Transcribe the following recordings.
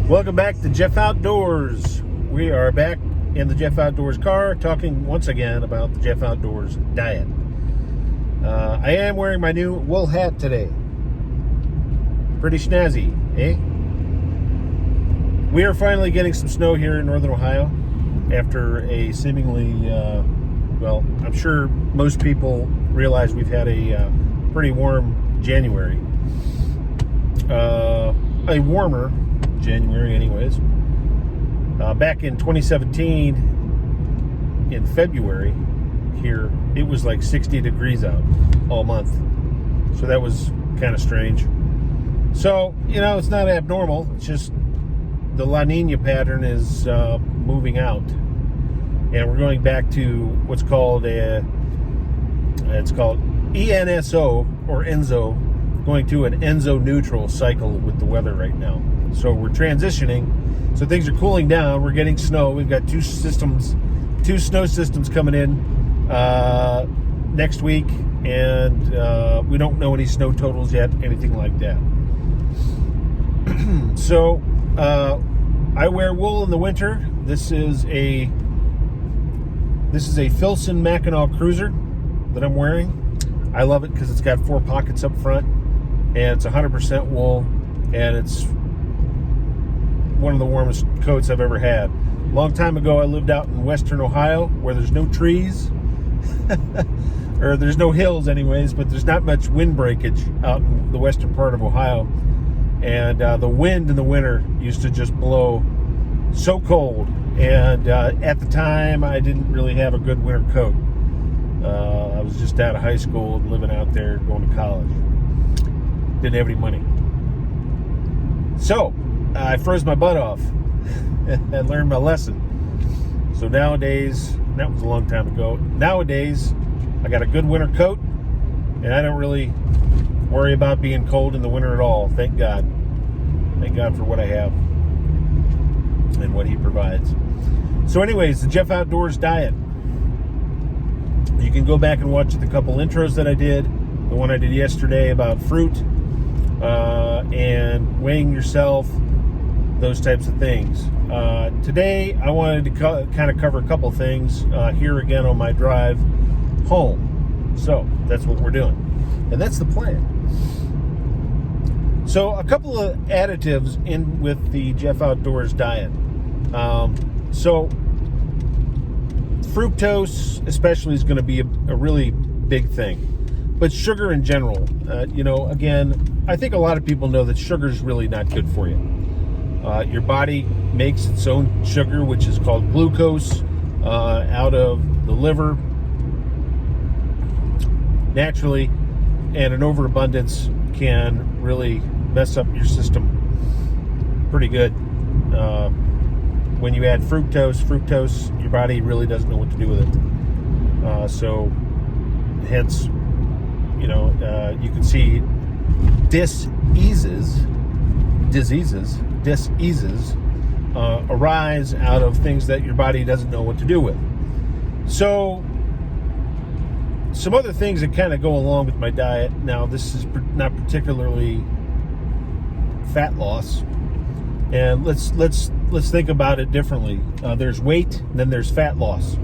Welcome back to Geoff Outdoors. We are back in the Geoff Outdoors car talking once again about the Geoff Outdoors diet. I am wearing my new wool hat today. Pretty snazzy, eh? We are finally getting some snow here in northern Ohio after a seemingly, well, I'm sure most people realize we've had a pretty warm January. A warmer January anyways. Back in 2017, in February here, it was like 60 degrees out all month. So that was kind of strange. So, you know, it's not abnormal. It's just the La Nina pattern is moving out. And we're going back to what's called it's called ENSO or ENSO, going to an ENSO neutral cycle with the weather right now. So we're transitioning. So things are cooling down. We're getting snow. We've got two snow systems coming in next week, and we don't know any snow totals yet, anything like that. So I wear wool in the winter. This is a Filson Mackinac Cruiser that I'm wearing. I love it because it's got 4 pockets up front, and it's 100% wool, and it's one of the warmest coats I've ever had. A long time ago, I lived out in western Ohio where there's no trees, or there's no hills anyways, but there's not much wind breakage out in the western part of Ohio. And the wind in the winter used to just blow so cold. And at the time, I didn't really have a good winter coat. I was just out of high school and living out there going to college. Didn't have any money. So I froze my butt off and learned my lesson. So nowadays, that was a long time ago. Nowadays, I got a good winter coat, and I don't really worry about being cold in the winter at all. Thank God. Thank God for what I have and what He provides. So anyways, the Geoff Outdoors diet. You can go back and watch the couple intros that I did. The one I did yesterday about fruit and weighing yourself, those types of things. Today, I wanted to kind of cover a couple things here again on my drive home. So that's what we're doing. And that's the plan. So a couple of additives in with the Geoff Outdoors diet. So fructose especially is going to be a really big thing. But sugar in general, you know, again, I think a lot of people know that sugar is really not good for you. Your body makes its own sugar, which is called glucose, out of the liver naturally, and an overabundance can really mess up your system pretty good. When you add fructose, your body really doesn't know what to do with it. So hence, you know, you can see diseases arise out of things that your body doesn't know what to do with. So some other things that kind of go along with my diet. Now, this is not particularly fat loss, and let's think about it differently. There's weight, and then there's fat loss.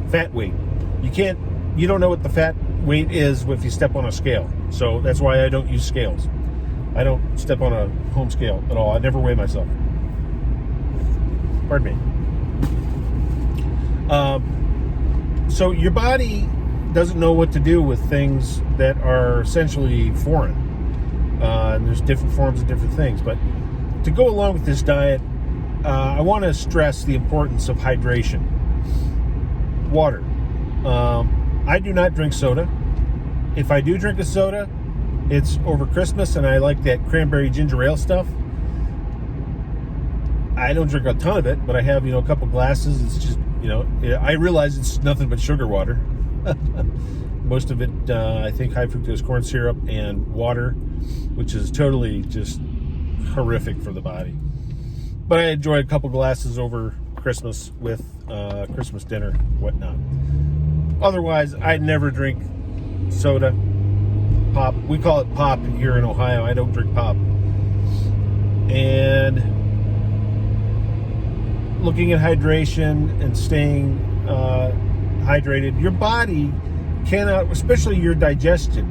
Fat weight. You don't know what the fat weight is if you step on a scale. So that's why I don't use scales. I don't step on a home scale at all. I never weigh myself. Pardon me. So your body doesn't know what to do with things that are essentially foreign. And there's different forms of different things. But to go along with this diet, I want to stress the importance of hydration. Water. I do not drink soda. If I do drink a soda, it's over Christmas, and I like that cranberry ginger ale stuff. I don't drink a ton of it, but I have, a couple glasses. It's just, I realize it's nothing but sugar water. Most of it, I think, high fructose corn syrup and water, which is totally just horrific for the body. But I enjoy a couple glasses over Christmas with Christmas dinner, whatnot. Otherwise, I never drink soda, pop. We call it pop here in Ohio. I don't drink pop. And looking at hydration and staying hydrated, your body cannot, especially your digestion,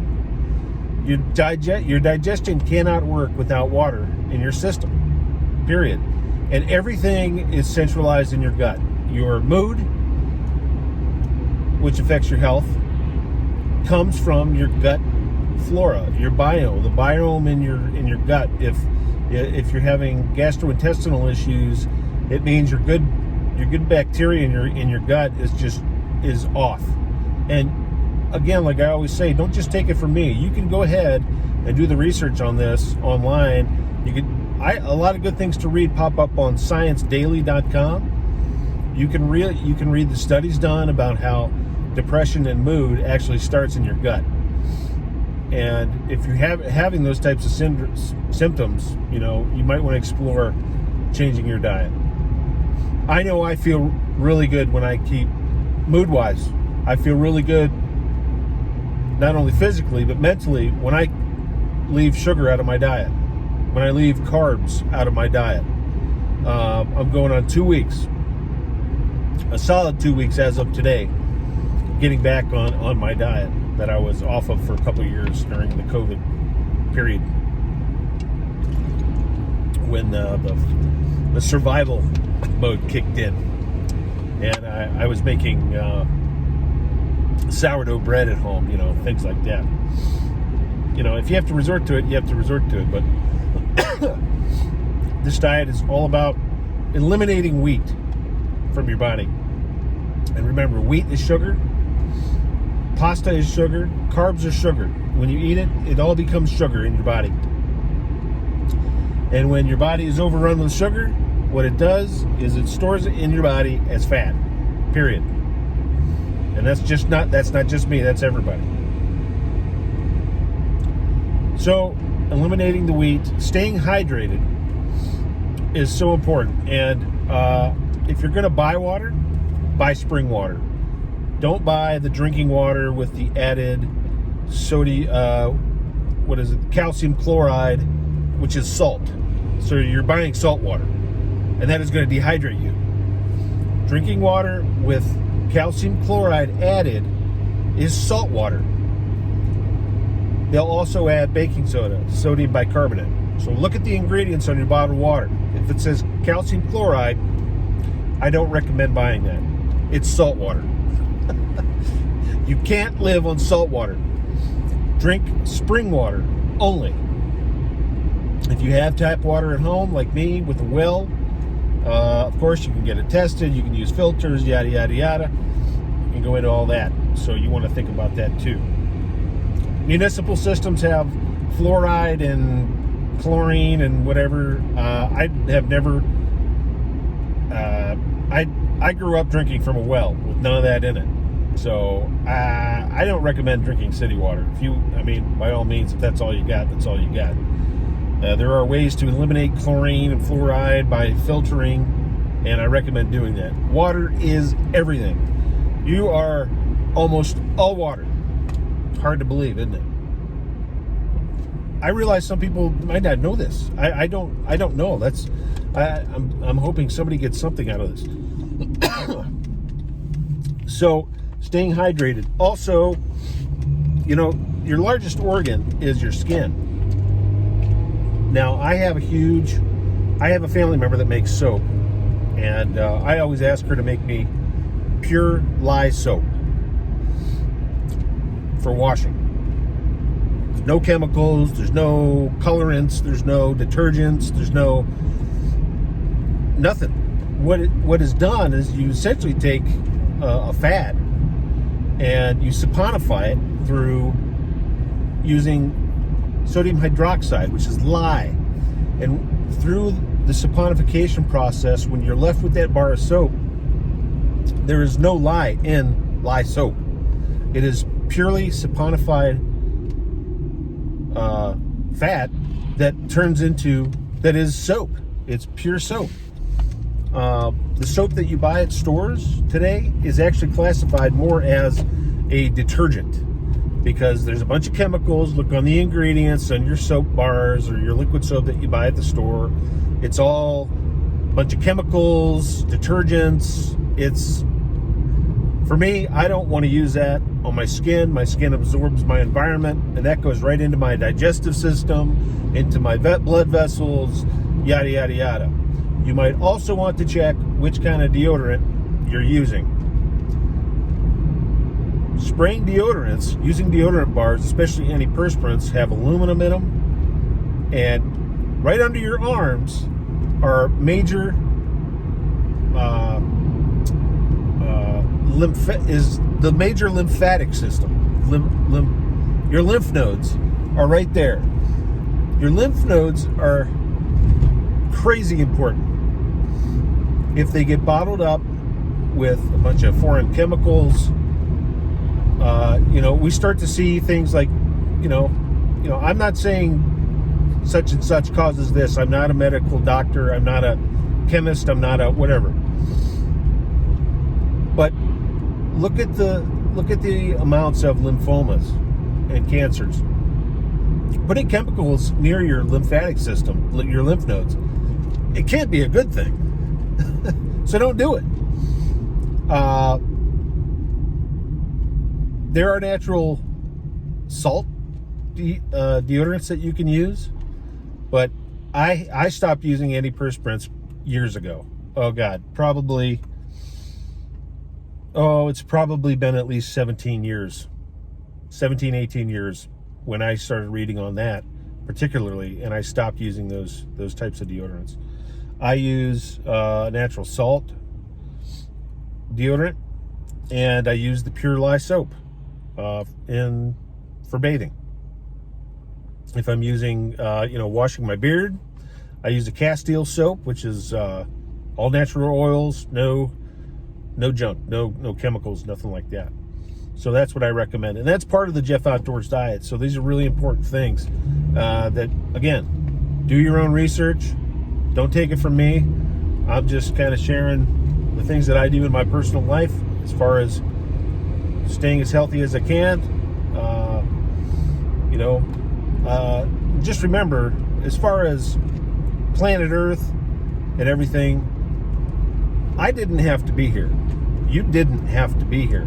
your digestion cannot work without water in your system, period. And everything is centralized in your gut. Your mood, which affects your health, comes from your gut flora, your the biome in your gut. If you're having gastrointestinal issues, it means your good bacteria in your gut is off. And again, like I always say, don't just take it from me. You can go ahead and do the research on this online. A lot of good things to read pop up on ScienceDaily.com. You can read the studies done about how depression and mood actually starts in your gut. And if you're having those types of symptoms, you might want to explore changing your diet. I know I feel really good when I keep mood-wise. I feel really good, not only physically, but mentally, when I leave sugar out of my diet, when I leave carbs out of my diet. I'm going on 2 weeks, a solid 2 weeks as of today, getting back on my diet that I was off of for a couple of years during the COVID period, when the survival mode kicked in. And I was making sourdough bread at home, things like that. If you have to resort to it, you have to resort to it. But this diet is all about eliminating wheat from your body. And remember, wheat is sugar, pasta is sugar, carbs are sugar. When you eat it, it all becomes sugar in your body. And when your body is overrun with sugar, what it does is it stores it in your body as fat, period. And that's not just me, that's everybody. So eliminating the wheat, staying hydrated is so important. And if you're going to buy water, buy spring water. Don't buy the drinking water with the added calcium chloride, which is salt. So you're buying salt water, and that is going to dehydrate you. Drinking water with calcium chloride added is salt water. They'll also add baking soda, sodium bicarbonate. So look at the ingredients on your bottled water. If it says calcium chloride, I don't recommend buying that. It's salt water. You can't live on salt water. Drink spring water only. If you have tap water at home, like me, with a well, of course you can get it tested, you can use filters, yada, yada, yada. You can go into all that. So you want to think about that too. Municipal systems have fluoride and chlorine and whatever. I have never... I grew up drinking from a well with none of that in it. So I don't recommend drinking city water. By all means, if that's all you got, that's all you got. There are ways to eliminate chlorine and fluoride by filtering, and I recommend doing that. Water is everything. You are almost all water. Hard to believe, isn't it? I realize some people might not know this. I don't know. I'm hoping somebody gets something out of this. So, staying hydrated. Also, your largest organ is your skin. Now, I have a family member that makes soap, and I always ask her to make me pure lye soap for washing. There's no chemicals, there's no colorants, there's no detergents, there's no nothing. What is done is you essentially take a fat and you saponify it through using sodium hydroxide, which is lye. And through the saponification process, when you're left with that bar of soap, there is no lye in lye soap. It is purely saponified fat that is soap. It's pure soap. The soap that you buy at stores today is actually classified more as a detergent, because there's a bunch of chemicals. Look on the ingredients on your soap bars or your liquid soap that you buy at the store. It's all bunch of chemicals, detergents. It's, for me, I don't want to use that on my skin. My skin absorbs my environment, and that goes right into my digestive system, into my blood vessels, yada, yada, yada. You might also want to check which kind of deodorant you're using. Spraying deodorants, using deodorant bars, especially antiperspirants, have aluminum in them, and right under your arms are major is the major lymphatic system. Your lymph nodes are right there. Your lymph nodes are crazy important. If they get bottled up with a bunch of foreign chemicals, we start to see things like, I'm not saying such and such causes this. I'm not a medical doctor. I'm not a chemist. I'm not a whatever. But look at the amounts of lymphomas and cancers. Putting chemicals near your lymphatic system, your lymph nodes, it can't be a good thing. So don't do it. There are natural salt deodorants that you can use, but I stopped using antiperspirants years ago. Oh God, it's probably been at least 17, 18 years when I started reading on that particularly, and I stopped using those types of deodorants. I use natural salt deodorant, and I use the Pure Lye soap for bathing. If I'm using, washing my beard, I use a Castile soap, which is all natural oils, no junk, no chemicals, nothing like that. So that's what I recommend, and that's part of the Geoff Outdoors diet. So these are really important things that, again, do your own research. Don't take it from me. I'm just kind of sharing the things that I do in my personal life as far as staying as healthy as I can. Just remember, as far as planet Earth and everything, I didn't have to be here. You didn't have to be here,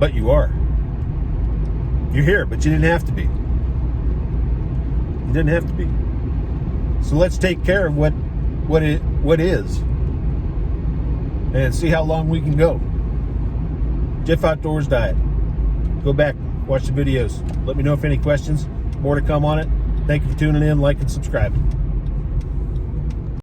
but you are. You're here, but you didn't have to be. You didn't have to be. So let's take care of what is, and see how long we can go. Geoff Outdoors diet. Go back, watch the videos. Let me know if any questions. More to come on it. Thank you for tuning in. Like and subscribe.